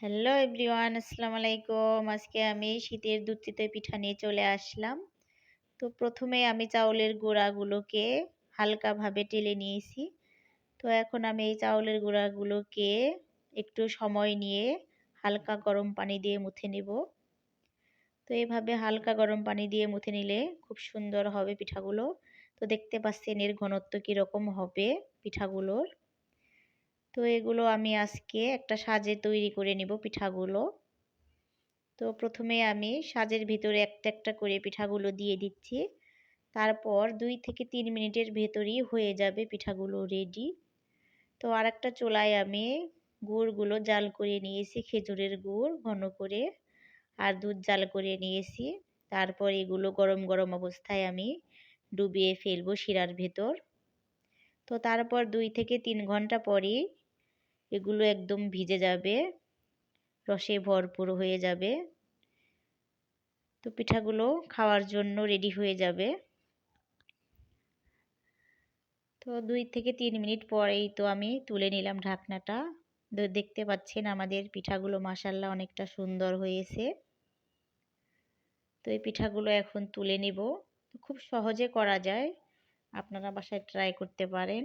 Hello everyone, আসসালামু আলাইকুম। আজকে আমি শীতের দুধ চিতই পিঠা নিয়ে চলে আসলাম। তো প্রথমে আমি চাউলের গুঁড়াগুলোকে হালকাভাবে টেলে নিয়েছি। তো এখন আমি এই চাউলের গুঁড়াগুলোকে একটু সময় নিয়ে হালকা গরম পানি দিয়ে মুথে নেব। তো এভাবে হালকা গরম পানি দিয়ে মুথে নিলে খুব সুন্দর হবে পিঠাগুলো। তো দেখতে পাচ্ছেন এর ঘনত্ব কীরকম হবে পিঠাগুলোর। তো এগুলো আমি আজকে একটা সাজে তৈরি করে নিব পিঠাগুলো। তো প্রথমে আমি সাজের ভিতরে একটা একটা করে পিঠাগুলো দিয়ে দিচ্ছি। তারপর 2 থেকে 3 মিনিটের ভেতরই হয়ে যাবে পিঠাগুলো রেডি। তো আরেকটা চুলায় আমি গুড়গুলো জাল করে নিয়েছি, খেজুরের গুড় ঘন করে, আর দুধ জাল করে নিয়েছি। তারপর এগুলো গরম গরম অবস্থায় আমি ডুবিয়ে ফেলবো শিরার ভেতর। তো তারপর 2 থেকে 3 ঘন্টা পরেই এগুলো একদম ভিজে যাবে, রসে ভরপুর হয়ে যাবে। তো পিঠাগুলো খাওয়ার জন্য রেডি হয়ে যাবে। তো 2 থেকে 3 মিনিট পরেই তো আমি তুলে নিলাম ঢাকনাটা। তো দেখতে পাচ্ছেন আমাদের পিঠাগুলো মাশাআল্লাহ অনেকটা সুন্দর হয়েছে। তো এই পিঠাগুলো এখন তুলে নিব। খুব সহজে করা যায়, আপনারা বাসায় ট্রাই করতে পারেন।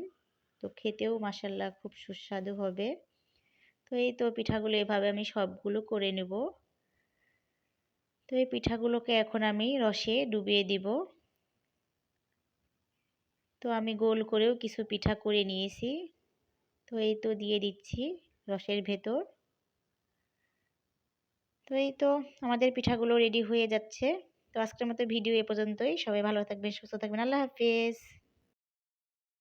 তো খেতেও মাশাআল্লাহ খুব সুস্বাদু হবে। তো এই তো পিঠাগুলো এভাবে আমি সবগুলো করে নেব। তো এই পিঠাগুলোকে এখন আমি রসে ডুবিয়ে দিব। তো আমি গোল করেও কিছু পিঠা করে নিয়েছি। তো এই তো দিয়ে দিচ্ছি রসের ভেতর। তো এই তো আমাদের পিঠাগুলো রেডি হয়ে যাচ্ছে। তো আজকের মতো ভিডিও এ পর্যন্তই। সবাই ভালো থাকবেন, সুস্থ থাকবেন। আল্লাহ হাফেজ।